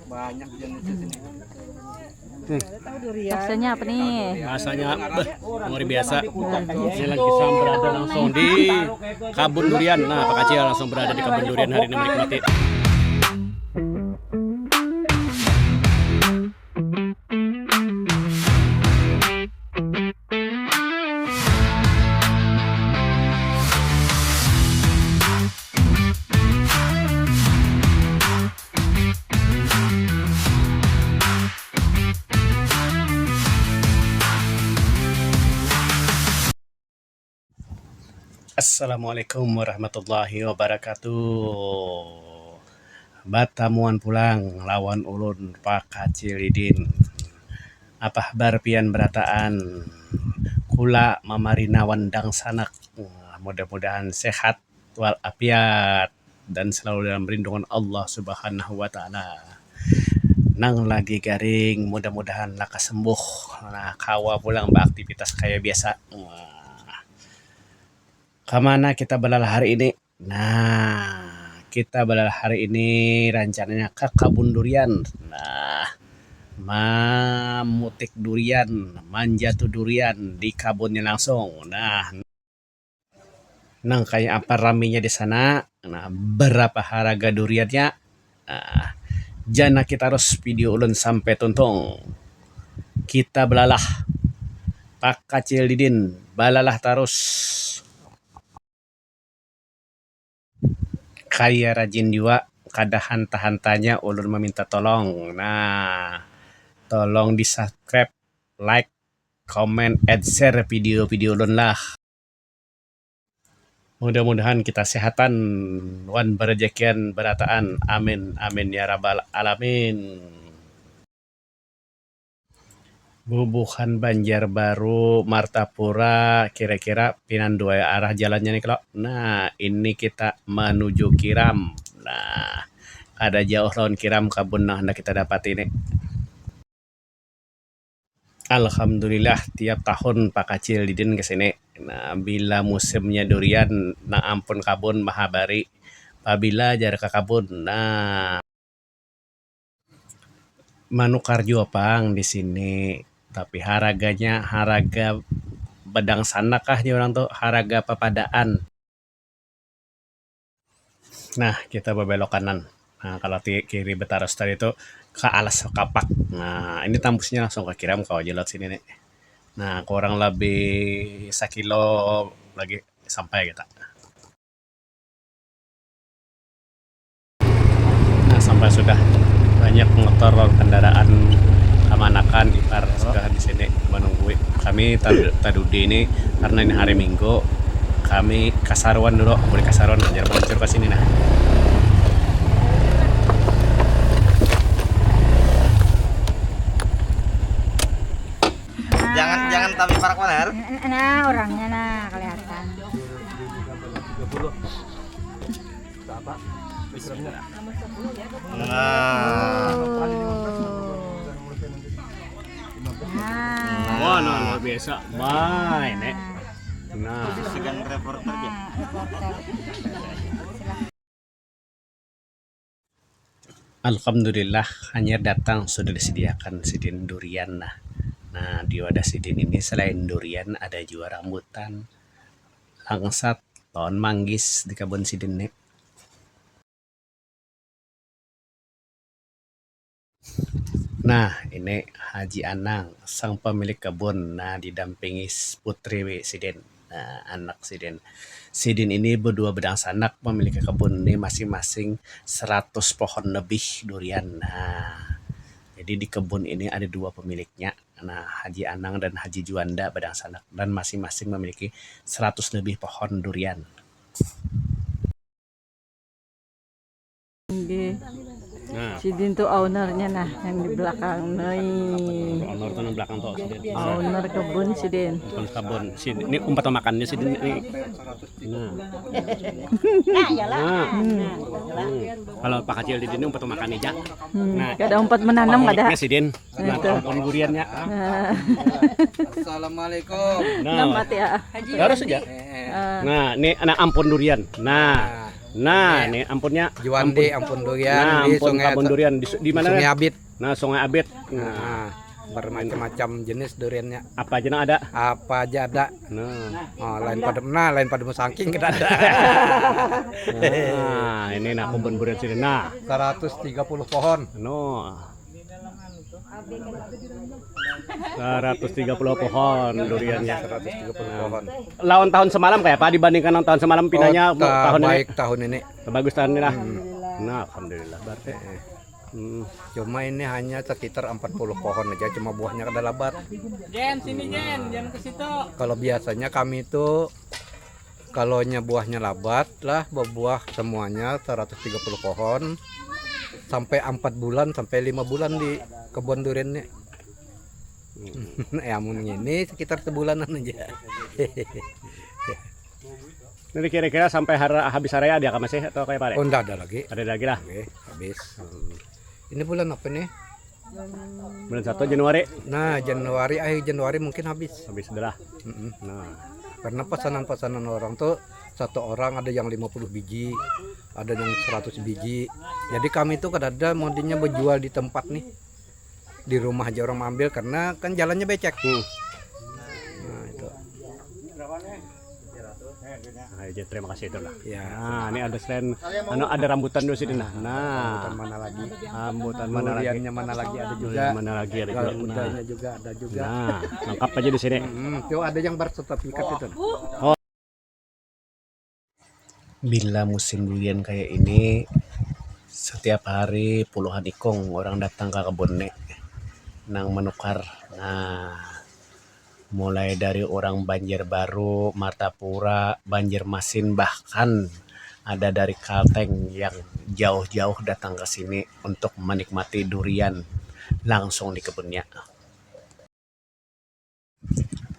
Banyak jenisnya sini. Rasanya apa nih? Rasanya luar biasa. Ini lagi saya berada langsung di kebun durian. Nah, Pak Kacil langsung berada di kebun durian hari ini menikmati. Assalamualaikum warahmatullahi wabarakatuh. Batamuan pulang lawan ulun Pak Kacilidin. Apa kabar pian berataan? Kula mamarinawan dang sanak. Mudah-mudahan sehat walafiat dan selalu dalam perlindungan Allah Subhanahu wa taala. Nang lagi garing, mudah-mudahan laka sembuh. Nah, kawa pulang beraktivitas kayak biasa. Kemana kita berlalah hari ini? Nah, kita berlalah hari ini rencananya ke kebun durian. Nah, memutik durian, manjatu durian di kebunnya langsung. Nah, kayak apa raminya di sana? Nah, berapa harga duriannya? Nah, jana kita harus video ulun sampai tuntung. Kita belalah. Pak Kacilidin, balalah terus. Kaya rajin juga kada hanta-hantanya ulun meminta tolong. Nah, tolong di subscribe, like, comment, and share video-video ulun lah. Mudah-mudahan kita sehatan wan berejekian berataan. Amin amin ya rabbal alamin. Bubuhan Banjarbaru, Martapura, kira-kira pinan dua arah jalannya nih kalau. Nah, ini kita menuju Kiram. Nah, ada jauh lawan Kiram kebun nah hendak kita dapat ini. Alhamdulillah tiap tahun Pak Kacilidin ke sini. Nah, bila musimnya durian, nah ampun kebun mahabari. Apabila jarak ke kebun, nah manukar juopang di sini. Tapi harganya harga bedang sana kah nih orang tuh harga pepadaan. Nah, kita berbelok kanan. Nah, kalau kiri Betaros tadi itu ke alas kapak. Nah, ini tembusnya langsung ke Kiram kalau jalan sini nih. Nah, kurang lebih 1 kilo lagi sampai kita. Nah, sampai sudah banyak motor kendaraan kemanakan ipar sudah di sini menunggu kami tadudi ini karena ini hari Minggu kami kasaruan dulu boleh kasaruan belajar meluncur ke sini nah. Jangan tapi para koner. Nah, orangnya nah kelihatan. Wah, luar biasa. Main, Nah, Segan reporter dia. alhamdulillah hanya datang sudah disediakan sidin durian nah. Nah, di wadah sidin ini selain durian ada juga rambutan, langsat, pohon manggis di kebun sidin nih. Nah, ini Haji Anang, sang pemilik kebun. Nah, didampingi putri Sidin, nah, anak Sidin. Sidin ini berdua bedang sanak memiliki kebun ini masing-masing 100 pohon lebih durian. Nah, jadi di kebun ini ada 2 pemiliknya. Nah, Haji Anang dan Haji Juanda bedang sanak dan masing-masing memiliki 100 lebih pohon durian. Nah, Sidin tuh ownernya nah yang di belakang nih. honor tuh yang belakang tuh Sidin. Owner kebun Sidin. Kebun Sidin. Ini umpat makannya Sidin ini. Nah. Nah. Kalau Pak Kacilidin ini umpat makan aja. Nah, ada umpat menanam ada. Sidin. Nah, pohon duriannya. Assalamualaikum. Nah, Selamat ya. harus saja. Nah, ini anak ampun durian. Nah, Nah, ini ampunnya. Juandi ampun durian Nah, di ampun Sungai kebun durian di mana? Sungai Ren? Abit. Nah, Sungai Abit. Nah, bermacam-macam jenis duriannya. Apa aja ada? Apa aja ada. Nah. Oh, lain pada musangking kita ada. Nah, ini nah kebun durian sini. Nah, 130 pohon. no. 130 pohon duriannya. 130 pohon. Lawan tahun semalam kayak Pak dibandingkan dengan tahun semalam pinanya tahun ini. Baik tahun ini. Bagus tahun ini lah. Nah, alhamdulillah berarti. Cuma ini hanya sekitar 40 pohon aja, cuma buahnya kada lebat. Jen, sini Jen, jangan ke situ. Kalau biasanya kami itu kalaunya buahnya lebat lah, berbuah semuanya 130 pohon sampai 4 bulan sampai 5 bulan di kebun duriannya. Ya mun ini sekitar sebulanan aja. Ini kira-kira sampai habis area dia masih atau kayak Pak? Oh, enggak ada lagi. Ada lagi lah. Oke, habis. Ini bulan apa nih? Bulan 1 Januari. Nah, Januari, akhir Januari mungkin habis. Habis adalah. Mm-mm. Nah, Karena pesanan-pesanan orang tuh satu orang ada yang 50 biji, ada yang 100 biji. Jadi kami tuh kadang-kadang modinya berjual di tempat nih. Di rumah aja orang ambil karena kan jalannya becek. Nah, itu. nah, aja terima kasih itu lah. Ya. Nah, ini ada selain ada rambutan dulu sini nah. Rambutan Nah, mana lagi? rambutan mana lagi? Duriannya mana lagi ada juga. Mana lagi ada Kalau juga. mudanya juga ada juga. Nah, lengkap aja di sini. Tuh ada yang bersertifikat itu. Bila musim durian kayak ini, setiap hari puluhan ikong orang datang ke kebun nek nang menukar. Nah, mulai dari orang Banjarbaru, Martapura, Banjarmasin, bahkan ada dari Kalteng yang jauh-jauh datang ke sini untuk menikmati durian langsung di kebunnya.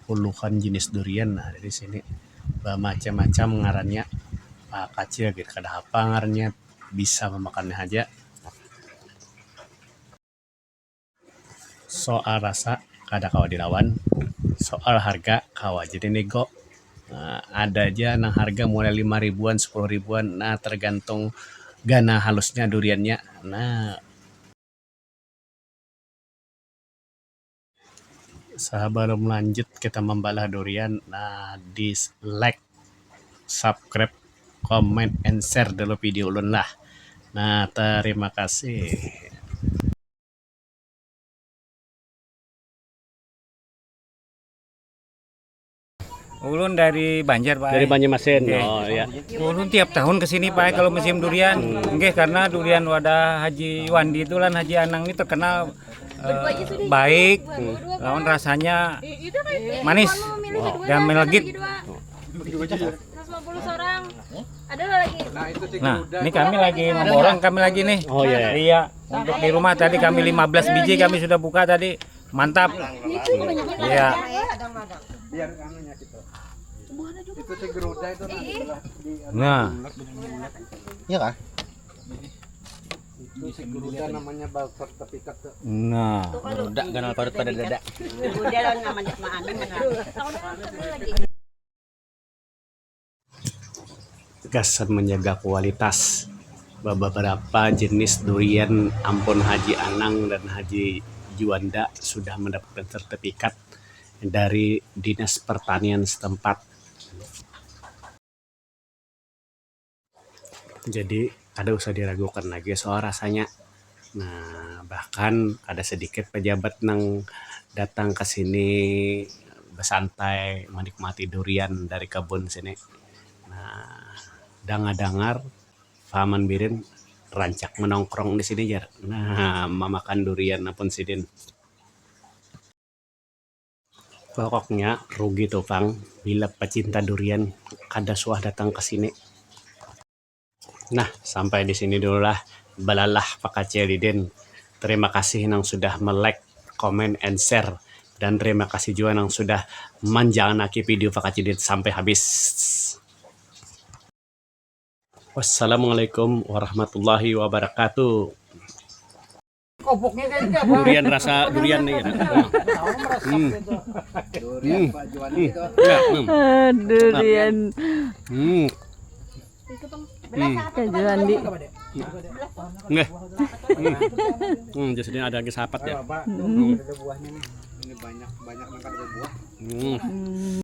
Puluhan jenis durian ada di sini, macam-macam ngarannya. Pak kecil gitu, kada apa ngarannya, bisa memakannya aja. Soal rasa kada kawa dilawan, soal harga kawa jadi nego. Nah, ada aja nang harga mulai 5 ribuan 10 ribuan, nah tergantung gana halusnya duriannya. Nah, sebelum lanjut kita membalah durian, nah di like, subscribe, comment, and share dulu video ulun lah. Nah, terima kasih. Ulun dari Banjar, Pak. Dari Banjarmasin. Oh ya. Ulun tiap tahun ke sini, Pak, kalau musim durian. Nggih, karena durian wadah Haji Wandi itu lan Haji Anang ini terkenal baik. Lawan rasanya manis dan melegit. 150 seorang. Ada lagi. Nah, ini kami lagi memborong kami lagi nih. Oh ya. Iya, untuk di rumah tadi kami 15 biji kami sudah buka tadi. Mantap. Iya. Biar anunya gitu. Itu si geruda itu Nah, Iya kah? itu si geruda namanya bersertifikat tuh. nah. Udah kenal parut pada dada. Gasan menjaga kualitas. Beberapa jenis durian Ampun Haji Anang dan Haji Juanda sudah mendapatkan sertifikat dari Dinas Pertanian setempat. Jadi ada usah diragukan lagi soal rasanya. Nah, bahkan ada sedikit pejabat nang datang ke sini bersantai menikmati durian dari kebun sini. Nah, dengar Paman Birin rancak menongkrong di sini jar. Nah, memakan durian apun sidin. Pokoknya rugi tukang bila pecinta durian kada suah datang ke sini. Nah, sampai di sini dulu lah. Balalah Pak Celidin. Terima kasih yang sudah like, comment, and share. Dan terima kasih juga yang sudah menjalankan video Pak Celidin sampai habis. Wassalamualaikum warahmatullahi wabarakatuh. Durian rasa durian nih. Durian Pak Juan itu. Ya, Durian. Keju Andi. Nggih. Jadi ada lagi sahabat ya. Ada buahnya nih. Ini banyak banyak mangkat buah. Hmm.